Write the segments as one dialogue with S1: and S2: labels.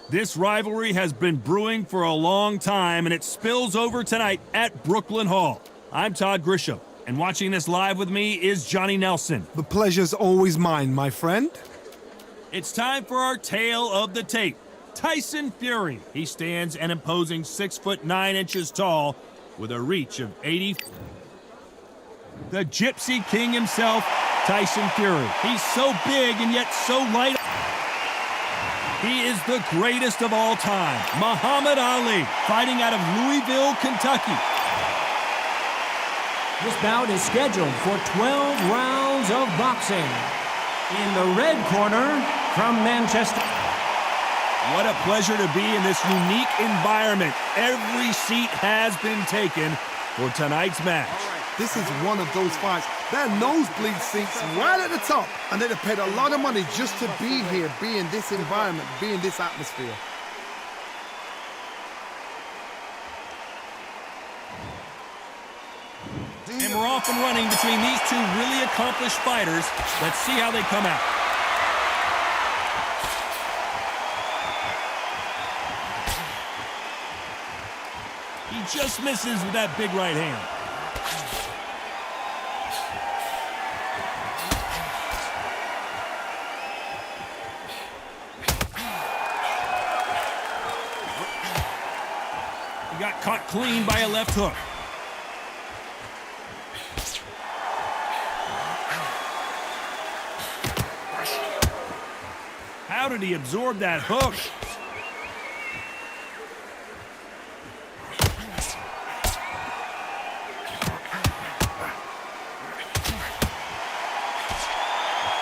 S1: This rivalry has been brewing for a long time, and it spills over tonight at Brooklyn Hall. I'm Todd Grisham, and watching this live with me is Johnny Nelson.
S2: The pleasure's always mine, my friend.
S1: It's time for our tale of the tape. Tyson Fury. He stands an imposing 6'9" tall with a reach of 80. The Gypsy King himself, Tyson Fury. He's so big and yet so light. He is the greatest of all time, Muhammad Ali, fighting out of Louisville, Kentucky.
S3: This bout is scheduled for 12 rounds of boxing. In the red corner, from Manchester.
S1: What a pleasure to be in this unique environment. Every seat has been taken for tonight's match.
S2: This is one of those fights. They're nosebleed seats right at the top, and they'd have paid a lot of money just to be here, be in this environment, be in this atmosphere.
S1: And we're off and running between these two really accomplished fighters. Let's see how they come out. He just misses with that big right hand. He got caught clean by a left hook. How did he absorb that hook?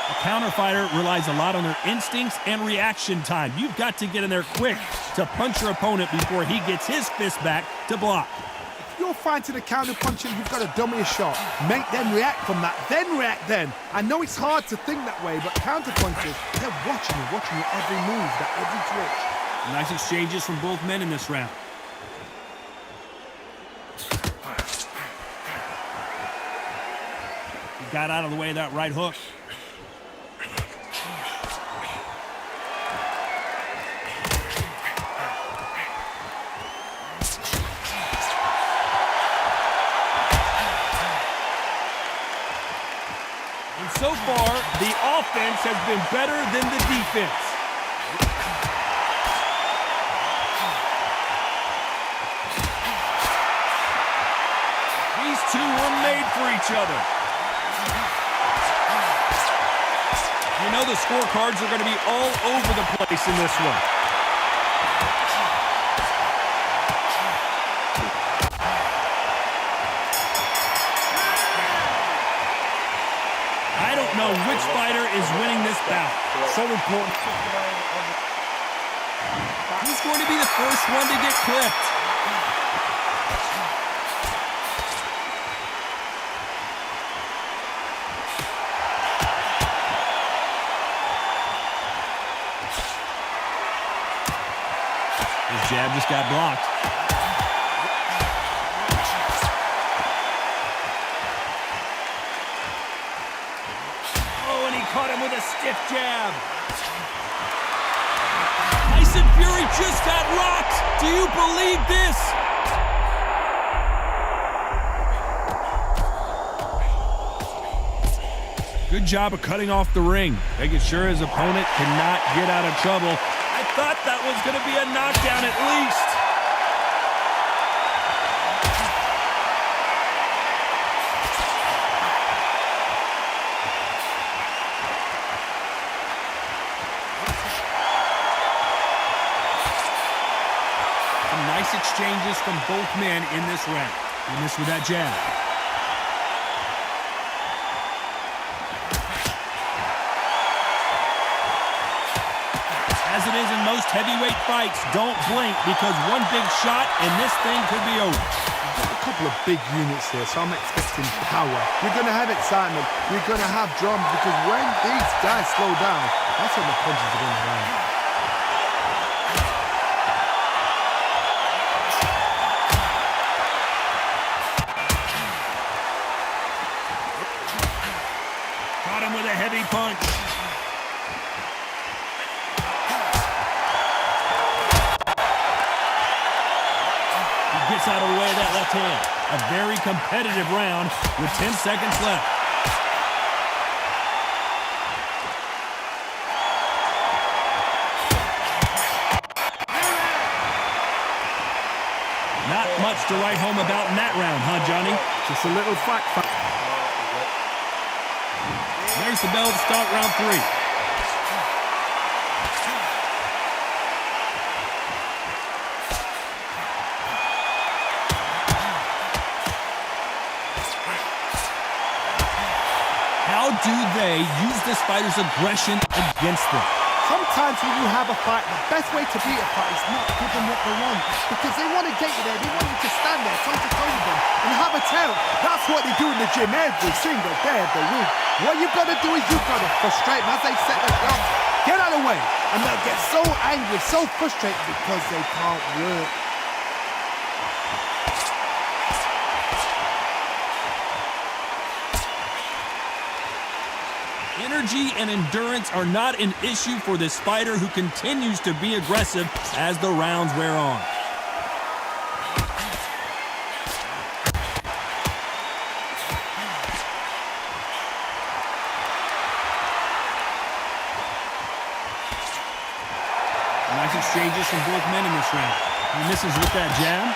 S1: A counterfighter relies a lot on their instincts and reaction time. You've got to get in there quick to punch your opponent before he gets his fist back to block.
S2: If you're fighting a counter-puncher, you've got to dummy a shot. Make them react from that, then react then. I know it's hard to think that way, but counter-punchers, they're watching your every move, that every twitch.
S1: Nice exchanges from both men in this round. He got out of the way of that right hook. So far, the offense has been better than the defense. These two were made for each other. You know the scorecards are going to be all over the place in this one. I don't know which fighter is winning this bout.
S2: So important.
S1: Who's going to be the first one to get clipped? His jab just got blocked. Caught him with a stiff jab. Tyson Fury just got rocked. Do you believe this? Good job of cutting off the ring, making sure his opponent cannot get out of trouble. I thought that was going to be a knockdown at least. Nice exchanges from both men in this round. He missed with that jab. As it is in most heavyweight fights, don't blink because one big shot and this thing could be over.
S2: You've got a couple of big units here, so I'm expecting power. You're going to have excitement. You're going to have drums because when these guys slow down, that's when the punches are going to land.
S1: With a heavy punch. gets out of the way of that left hand. A very competitive round with 10 seconds left. Not much to write home about in that round, huh, Johnny?
S2: Just a little fact.
S1: There's the bell to start round 3. How do they use this fighter's aggression against them?
S2: Sometimes when you have a fight, the best way to beat a fight is not give them what they want. Because they want to get you there. They want you to stand there, toe-to-toe with them, and have a tell. That's what they do in the gym every single day of the week. What you've got to do is you've got to frustrate them as they set their shots. Get out of the way. And they'll get so angry, so frustrated because they can't work.
S1: Energy and endurance are not an issue for this fighter who continues to be aggressive as the rounds wear on. Nice exchanges from both men in this round. He misses with that jab.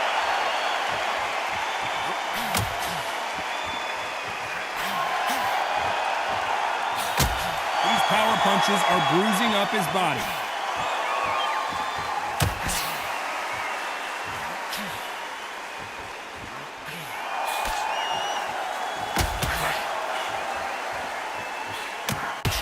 S1: Power punches are bruising up his body.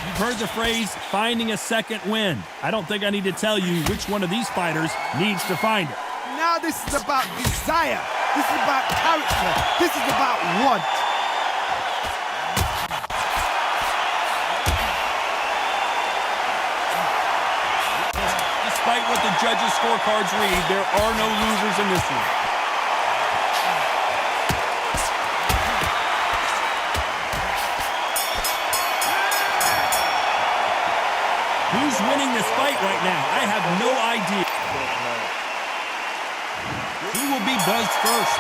S1: You've heard the phrase, finding a second wind. I don't think I need to tell you which one of these fighters needs to find it.
S2: Now this is about desire. This is about character. This is about want.
S1: Despite what the judges' scorecards read, there are no losers in this one. Who's winning this fight right now? I have no idea. Who will be buzzed first?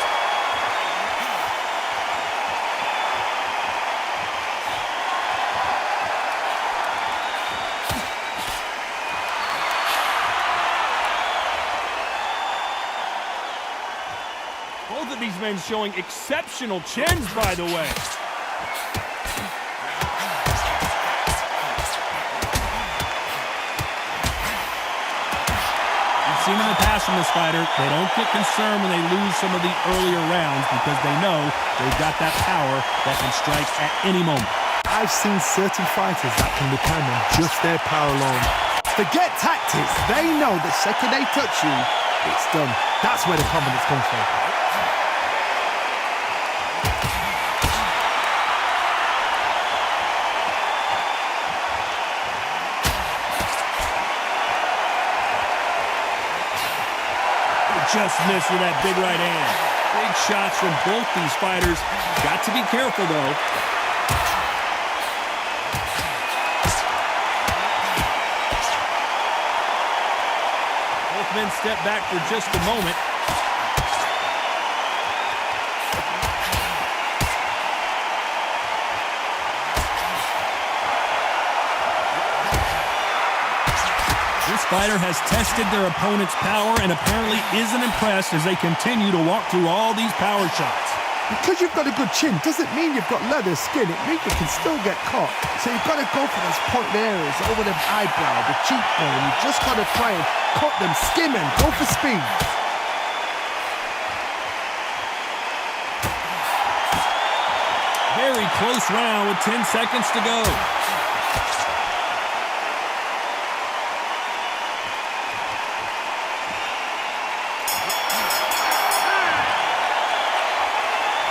S1: Both of these men showing exceptional chins, by the way. We've seen in the past from this fighter, they don't get concerned when they lose some of the earlier rounds because they know they've got that power that can strike at any moment.
S2: I've seen certain fighters that can depend on just their power alone. Forget tactics. They know the second they touch you, it's done. That's where the confidence comes from.
S1: Just missed with that big right hand. Big shots from both these fighters. Got to be careful, though. Both men step back for just a moment. This fighter has tested their opponent's power and apparently isn't impressed as they continue to walk through all these power shots.
S2: Because you've got a good chin doesn't mean you've got leather skin. It means you can still get caught. So you've got to go for those point areas, over the eyebrow, the cheekbone. You've just got to try and cut them, skim them, go for speed.
S1: Very close round with 10 seconds to go.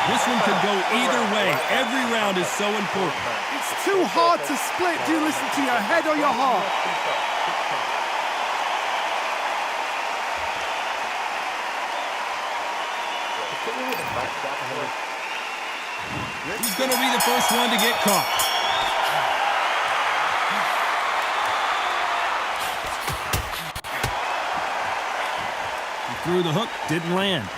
S1: This one could go either way. Every round is so important.
S2: It's too hard to split. Do you listen to your head or your heart?
S1: Who's going to be the first one to get caught? He threw the hook, didn't land.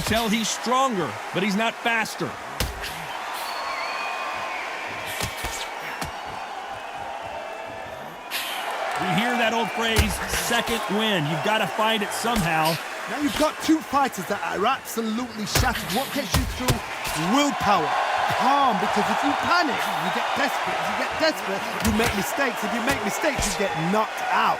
S1: tell he's stronger, but he's not faster. We hear that old phrase, second win. You've got to find it somehow.
S2: Now you've got two fighters that are absolutely shattered. What gets you through? Willpower. Calm, because if you panic, you get desperate. If you get desperate, you make mistakes. If you make mistakes, you get knocked out.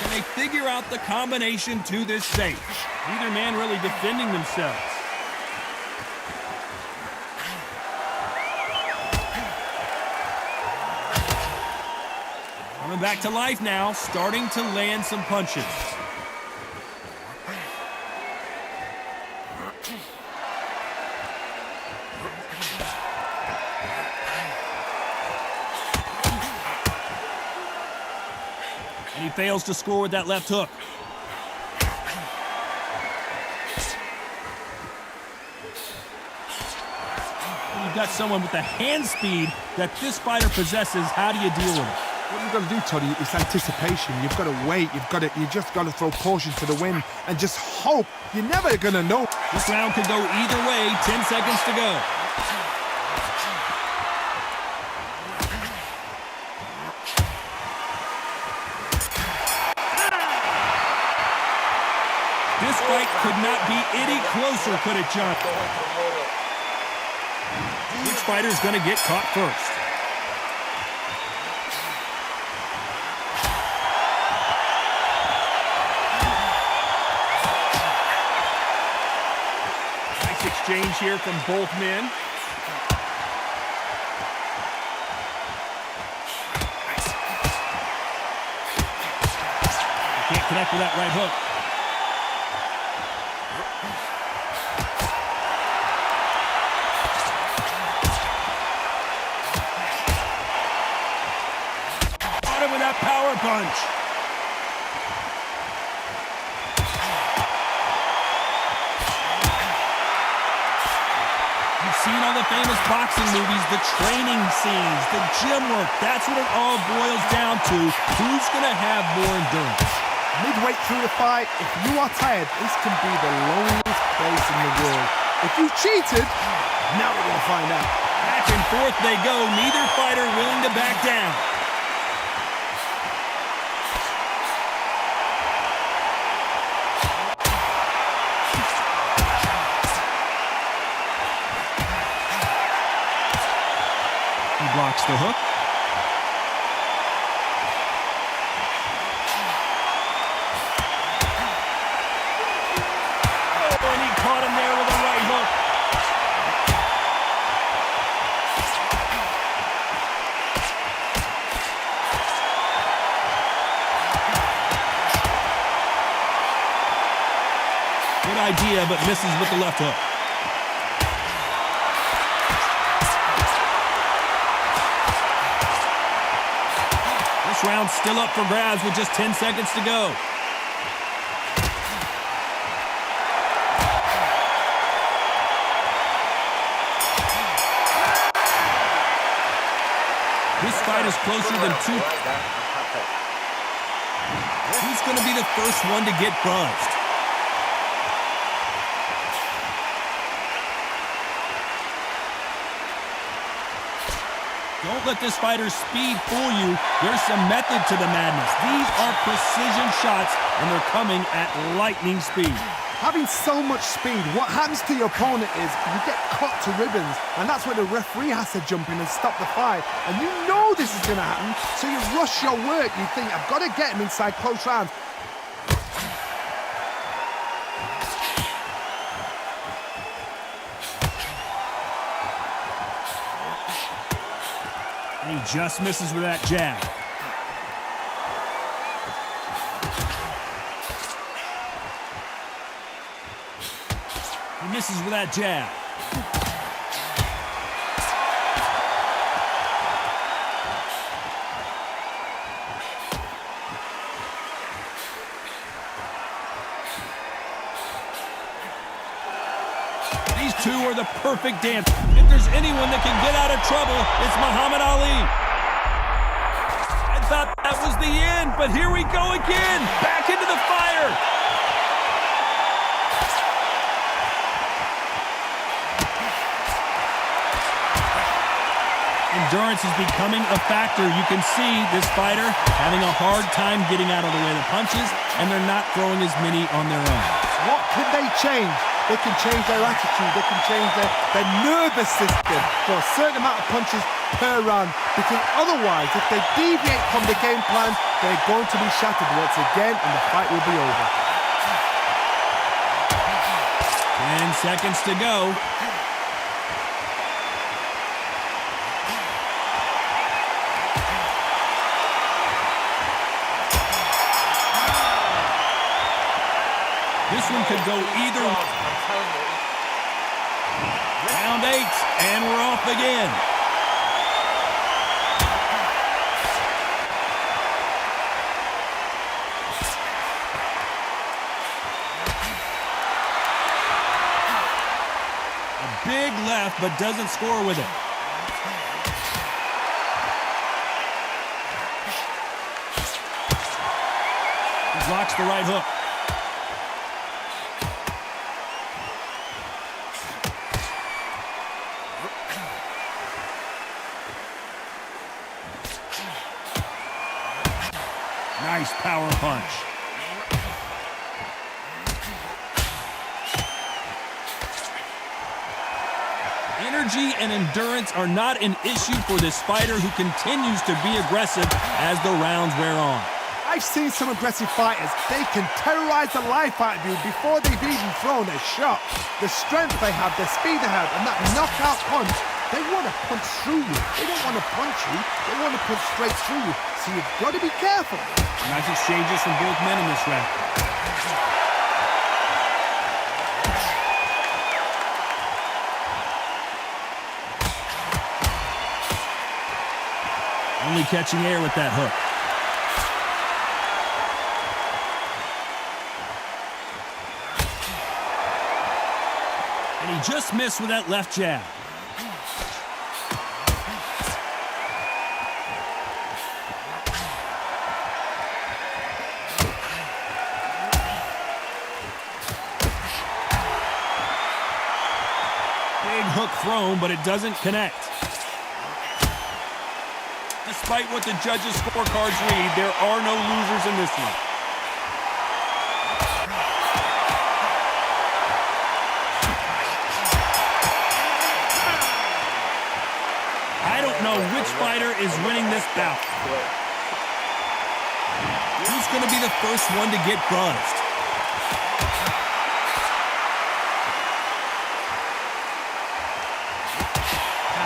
S1: Can they figure out the combination to this safe? Neither man really defending themselves. Coming back to life now, starting to land some punches. And he fails to score with that left hook. You've got someone with the hand speed that this fighter possesses. How do you deal with it?
S2: What you've got to do, Toddy, is anticipation. You've got to wait. You just got to throw caution to the wind and just hope. You're never going to know.
S1: This round could go either way. 10 seconds to go. This fight could not be any closer, could it, John? Which fighter's going to get caught first? Nice exchange here from both men. Can't connect with that right hook. With that power punch. You've seen all the famous boxing movies, the training scenes, the gym work. That's what it all boils down to. Who's going to have more endurance?
S2: Midway through the fight, if you are tired, this can be the loneliest place in the world. If you cheated, now we're going to find out.
S1: Back and forth they go. Neither fighter willing to back down. Blocks the hook. Oh, and he caught him there with a right hook. Good idea, but misses with the left hook. This round's still up for grabs with just 10 seconds to go. This fight is closer than two. Who's going to be the first one to get buzzed? Don't let this fighter's speed fool you. There's some method to the madness. These are precision shots, and they're coming at lightning speed.
S2: Having so much speed, what happens to your opponent is you get cut to ribbons, and that's where the referee has to jump in and stop the fight. And you know this is going to happen, so you rush your work. You think, I've got to get him inside close rounds.
S1: He just misses with that jab. He misses with that jab. These two are the perfect dance. If there's anyone that can get out of trouble, it's Muhammad Ali. I thought that was the end, but here we go again. Back into the fire. Endurance is becoming a factor. You can see this fighter having a hard time getting out of the way of the punches, and they're not throwing as many on their own.
S2: What can they change? They can change their attitude. They can change their nervous system for a certain amount of punches per round. Because otherwise, if they deviate from the game plan, they're going to be shattered once again, and the fight will be over.
S1: 10 seconds to go. This one could go either way. Round 8, and we're off again. A big left, but doesn't score with it. He blocks the right hook. Nice power punch. Energy and endurance are not an issue for this fighter who continues to be aggressive as the rounds wear on.
S2: I've seen some aggressive fighters. They can terrorize the life out of you before they've even thrown a shot. The strength they have, the speed they have, and that knockout punch, they want to punch through you. They don't want to punch you. They want to punch straight through you. So you've got to be careful.
S1: Nice exchanges from both men in this round. Only catching air with that hook. And he just missed with that left jab. Big hook thrown, but it doesn't connect. Despite what the judges' scorecards read, there are no losers in this one. I don't know which fighter is winning this bout. Who's going to be the first one to get buzzed?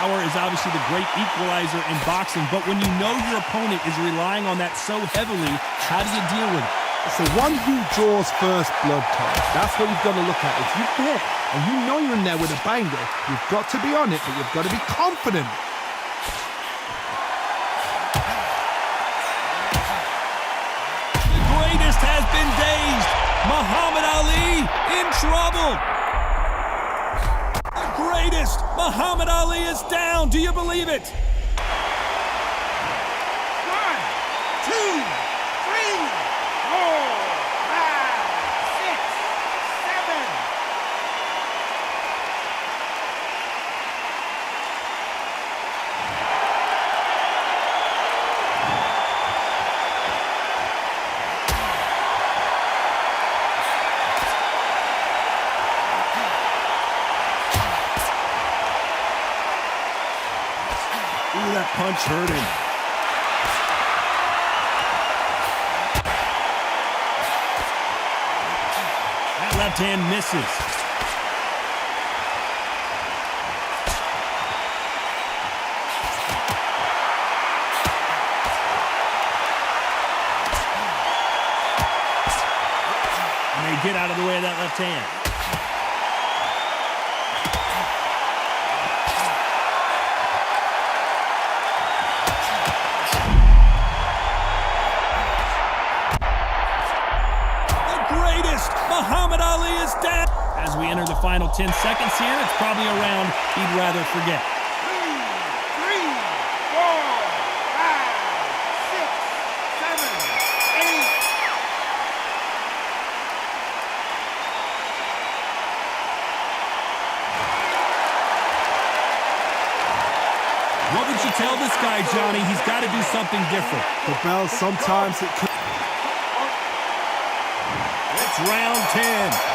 S1: Power is obviously the great equalizer in boxing, but when you know your opponent is relying on that so heavily, how do you deal with it?
S2: It's the one who draws first blood, Tom. That's what you've got to look at. If you hit and you know you're in there with a banger, you've got to be on it, but you've got to be confident.
S1: The greatest has been dazed. Muhammad Ali in trouble. Greatest! Muhammad Ali is down. Do you believe it? 1, 2, 3, 4, 5, 6, 7. Ooh, that punch hurt him. That left hand misses. And they get out of the way of that left hand. Muhammad Ali is down. As we enter the final 10 seconds here, it's probably a round he'd rather forget.
S2: 3, 4, 5, 6, 7, 8.
S1: What would you tell this guy, Johnny? He's got to do something different.
S2: The bell, sometimes it could.
S1: It's round 10.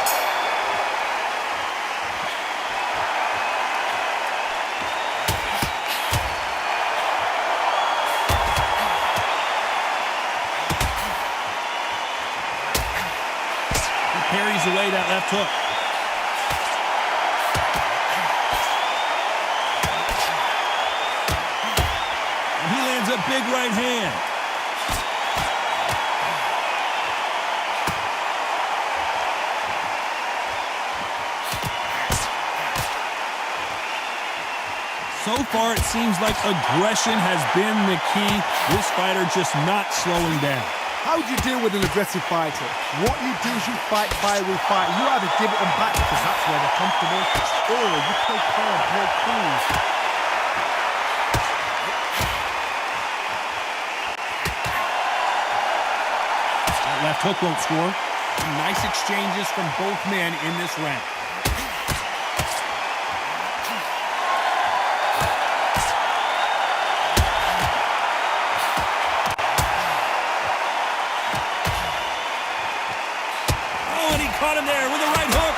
S1: He parries away that left hook. And he lands a big right hand. So far, it seems like aggression has been the key. This fighter just not slowing down.
S2: How do you deal with an aggressive fighter? What you do is you fight fire with fire. You either give it them back because that's where they're comfortable, or you play calm, play cool.
S1: That left hook won't score. Some nice exchanges from both men in this round. Caught him there with a right hook.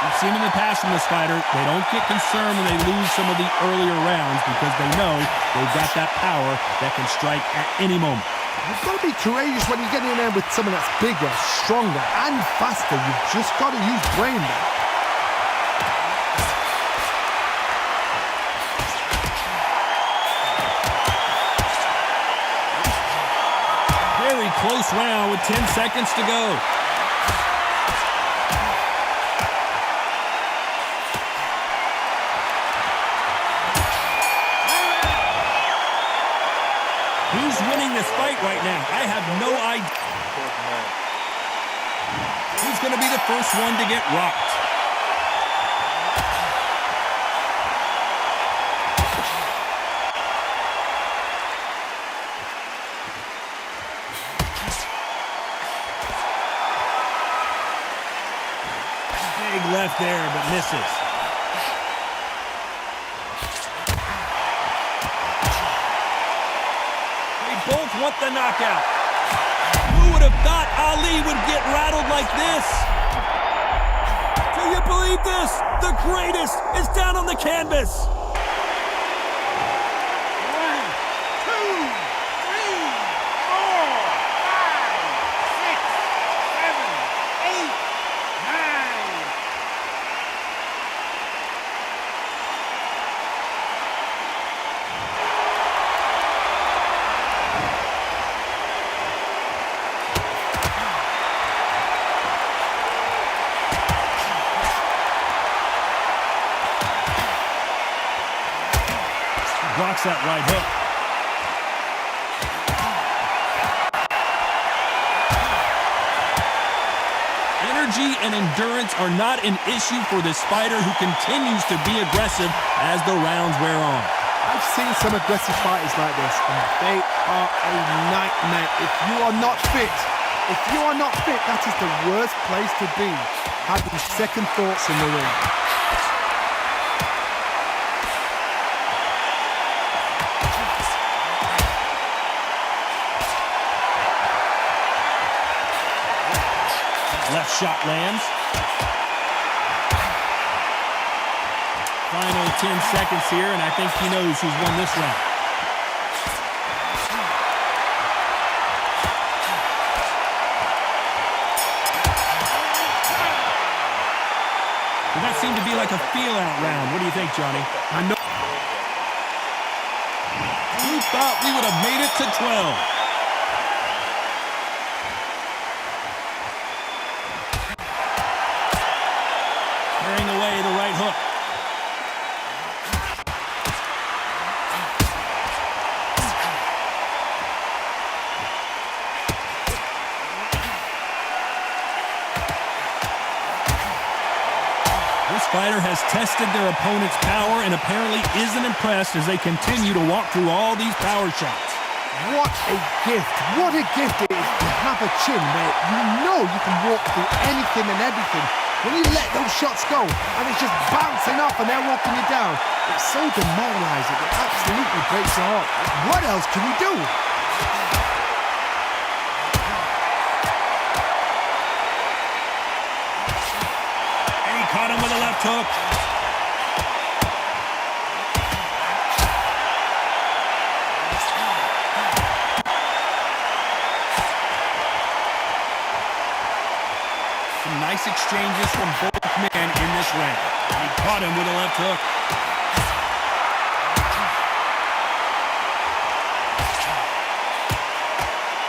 S1: We've seen in the past from this fighter, they don't get concerned when they lose some of the earlier rounds because they know they've got that power that can strike at any moment.
S2: You've got to be courageous when you get in there with someone that's bigger, stronger, and faster. You've just got to use brain there.
S1: Very close round with 10 seconds to go. Who's winning this fight right now? I have no idea. Who's going to be the first one to get rocked? Big left there, but misses. They both want the knockout. Who would have thought Ali would get rattled like this? Do you believe this? The greatest is down on the canvas.
S2: 1, 2, 3, 4, 5, 6, 7, 8, 9.
S1: Blocks that right hook. Energy and endurance are not an issue for this fighter who continues to be aggressive as the rounds wear on.
S2: I've seen some aggressive fighters like this, and they are a nightmare. If you are not fit, that is the worst place to be. Having second thoughts in the ring.
S1: Left shot lands. Final 10 seconds here, and I think he knows who's won this round. Well, that seemed to be like a feel-out round. What do you think, Johnny?
S2: I know.
S1: Who thought we would have made it to 12? Carrying away the right hook. This fighter has tested their opponent's power and apparently isn't impressed as they continue to walk through all these power shots.
S2: What a gift. What a gift it is to have a chin where you know you can walk through anything and everything. When you let those shots go and it's just bouncing off and they're walking you down, it's so demoralizing. It absolutely breaks your heart. What else can you do?
S1: And he caught him with a left hook. Some nice exchanges from both men in this round. He caught him with a left hook.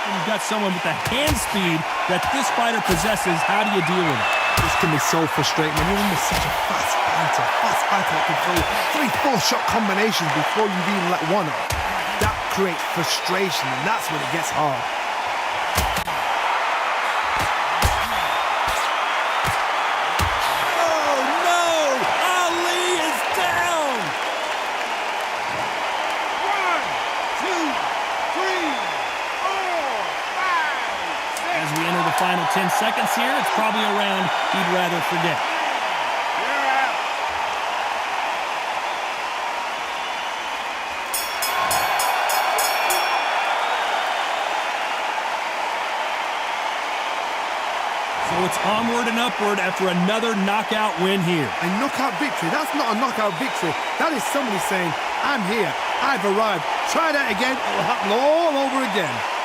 S1: You've got someone with the hand speed that this fighter possesses. How do you deal with it?
S2: This can be so frustrating when you're in with such a fast fighter that can throw 3-4 shot combinations before you've even let one off. That creates frustration, and that's when it gets hard.
S1: Final 10 seconds here. It's probably a round he'd rather forget. So it's onward and upward after another knockout win here.
S2: A knockout victory? That's not a knockout victory. That is somebody saying, I'm here, I've arrived. Try that again, it will happen all over again.